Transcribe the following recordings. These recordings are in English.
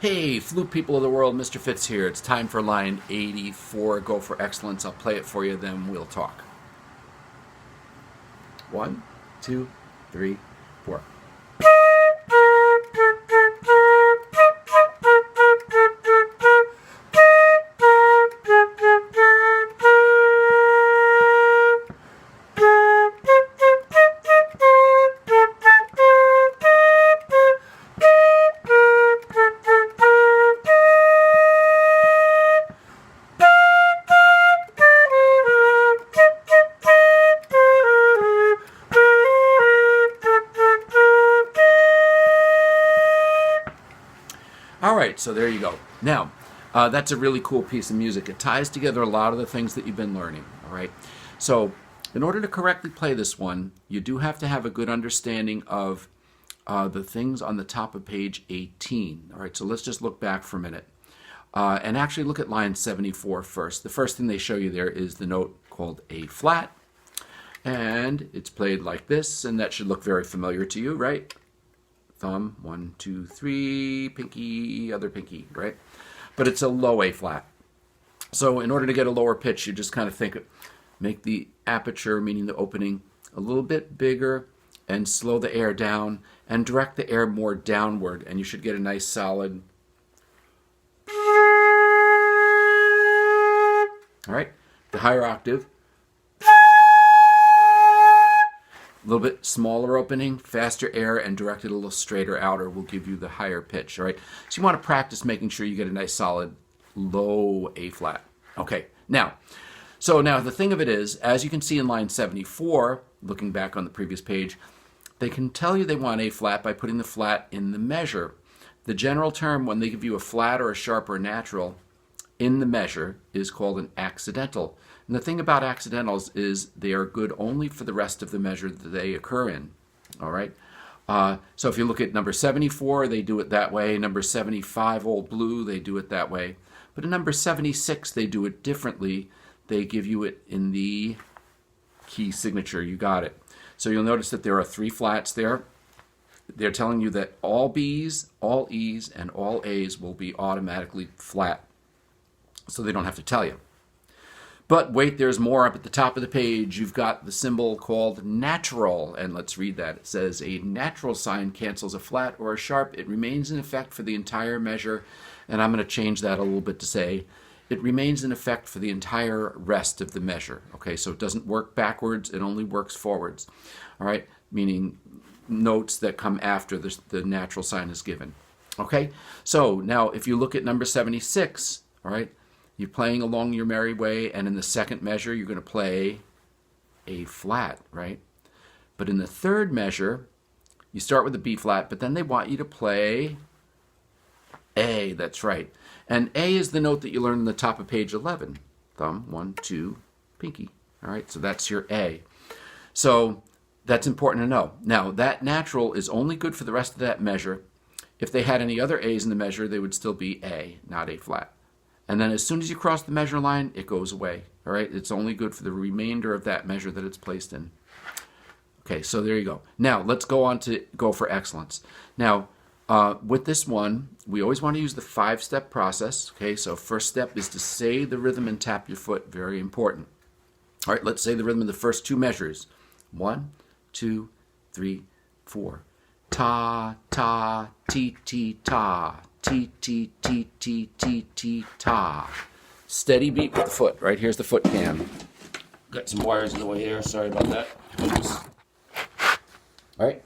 Hey, flute people of the world, Mr. Fitz here. It's time for line 84. Go for excellence. I'll play it for you, then we'll talk. 1, 2, 3, 4. All right, so there you go. Now, that's a really cool piece of music. It ties together a lot of the things that you've been learning, all right? So in order to correctly play this one, you do have to have a good understanding of the things on the top of page 18. All right, so let's just look back for a minute. And actually look at line 74 first. The first thing they show you there is the note called A flat. And it's played like this, and that should look very familiar to you, right? Thumb, 1, 2, 3, pinky, other pinky, right? But it's a low A flat. So in order to get a lower pitch, you just kind of make the aperture, meaning the opening, a little bit bigger and slow the air down and direct the air more downward, and you should get a nice solid. All right, the higher octave. A little bit smaller opening, faster air, and directed a little straighter outer will give you the higher pitch, all right? So you want to practice making sure you get a nice solid low A flat. Okay, now the thing of it is, as you can see in line 74, looking back on the previous page, they can tell you they want A flat by putting the flat in the measure. The general term when they give you a flat or a sharp or a natural in the measure is called an accidental. And the thing about accidentals is they are good only for the rest of the measure that they occur in. All right. So if you look at number 74, they do it that way. Number 75, Old Blue, they do it that way. But in number 76, they do it differently. They give you it in the key signature. You got it. So you'll notice that there are 3 flats there. They're telling you that all B's, all E's, and all A's will be automatically flat. So they don't have to tell you. But wait, there's more up at the top of the page. You've got the symbol called natural, and let's read that. It says a natural sign cancels a flat or a sharp. It remains in effect for the entire measure, and I'm going to change that a little bit to say it remains in effect for the entire rest of the measure. Okay, so it doesn't work backwards, it only works forwards. All right, meaning notes that come after the natural sign is given. Okay, so now if you look at number 76, all right, you're playing Along Your Merry Way, and in the second measure, you're going to play A flat, right? But in the third measure, you start with a B flat, but then they want you to play A, that's right. And A is the note that you learn on the top of page 11. Thumb, 1, 2, pinky. All right, so that's your A. So that's important to know. Now, that natural is only good for the rest of that measure. If they had any other A's in the measure, they would still be A, not A flat. And then as soon as you cross the measure line, it goes away. All right, it's only good for the remainder of that measure that it's placed in. Okay, so there you go. Now let's go on to go for excellence. Now with this one, we always want to use the 5-step process. Okay, so first step is to say the rhythm and tap your foot. Very important. All right, let's say the rhythm of the first 2 measures. 1, 2, 3, 4. Ta, ta, ti, ti, ta. T, T, T, T, T, T, ta. Steady beat with the foot. Right, here's the foot cam. Got some wires in the way here. Sorry about that. Oops. All right.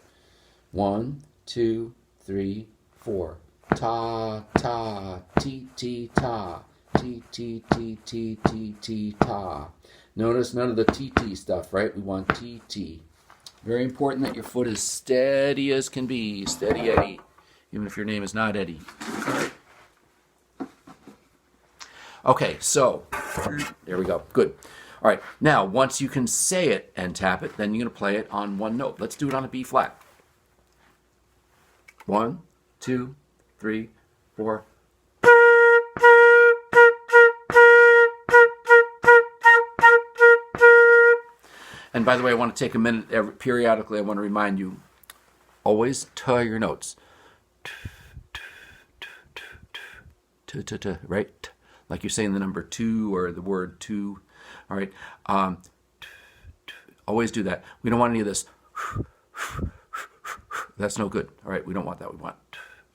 1, 2, 3, 4. Ta, ta, T, T, ta. T, T, T, T, T, T, ta. Notice none of the T, T stuff, right? We want T, T. Very important that your foot is steady as can be. Steady Eddie. Even if your name is not Eddie. Okay, so there we go. Good. All right, now once you can say it and tap it, then you're going to play it on one note. Let's do it on a B flat. 1, 2, 3, 4. And by the way, I want to take a minute periodically. I want to remind you, always tie your notes. right? Like you're saying the number 2 or the word 2. All right. Always do that. We don't want any of this. That's no good. All right. We don't want that. We want,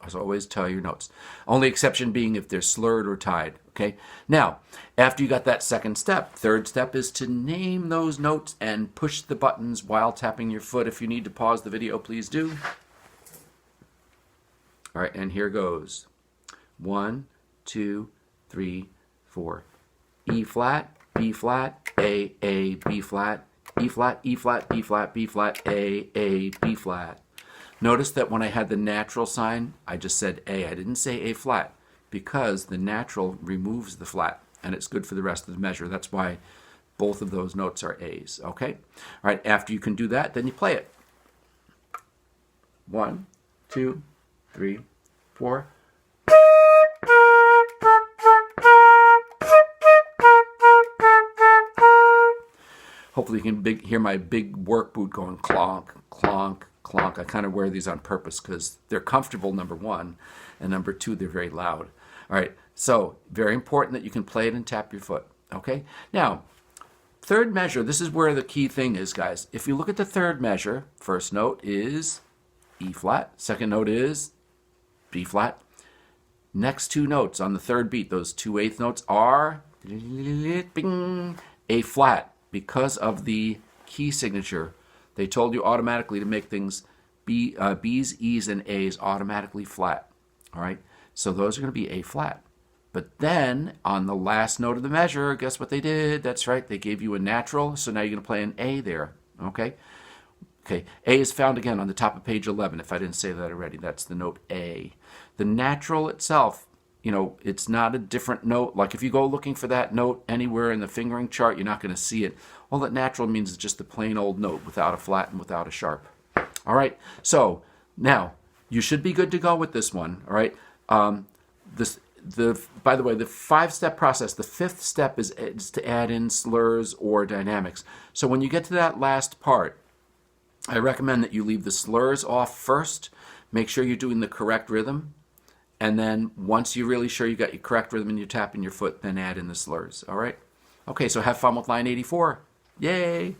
as always, tell your notes. Only exception being if they're slurred or tied. Okay. Now, after you got that second step, third step is to name those notes and push the buttons while tapping your foot. If you need to pause the video, please do. All right. And here goes. 1, 2, 3, 4. E flat, B flat, A, B flat, E flat, E flat, B flat, B flat, A, B flat. Notice that when I had the natural sign, I just said A. I didn't say A flat because the natural removes the flat and it's good for the rest of the measure. That's why both of those notes are A's, okay? All right, after you can do that, then you play it. 1, 2, 3, 4. Hopefully you can hear my big work boot going clonk, clonk, clonk. I kind of wear these on purpose because they're comfortable, number 1, and number 2, they're very loud. All right, so very important that you can play it and tap your foot, okay? Now, third measure, this is where the key thing is, guys. If you look at the third measure, first note is E flat, second note is B flat. Next 2 notes on the third beat, those 2/8 notes are bing, A flat. Because of the key signature, they told you automatically to make things B's, E's, and A's automatically flat. All right, so those are going to be A flat. But then on the last note of the measure, guess what they did? That's right, they gave you a natural, so now you're going to play an A there. Okay, okay. A is found again on the top of page 11. If I didn't say that already, that's the note A. The natural itself, you know, it's not a different note. Like if you go looking for that note anywhere in the fingering chart, you're not going to see it. All that natural means is just a plain old note without a flat and without a sharp. All right. So now you should be good to go with this one. All right. By the way, the 5-step process, the 5th step is to add in slurs or dynamics. So when you get to that last part, I recommend that you leave the slurs off first. Make sure you're doing the correct rhythm. And then once you're really sure you got your correct rhythm and you're tapping your foot, then add in the slurs. All right? Okay, so have fun with line 84. Yay!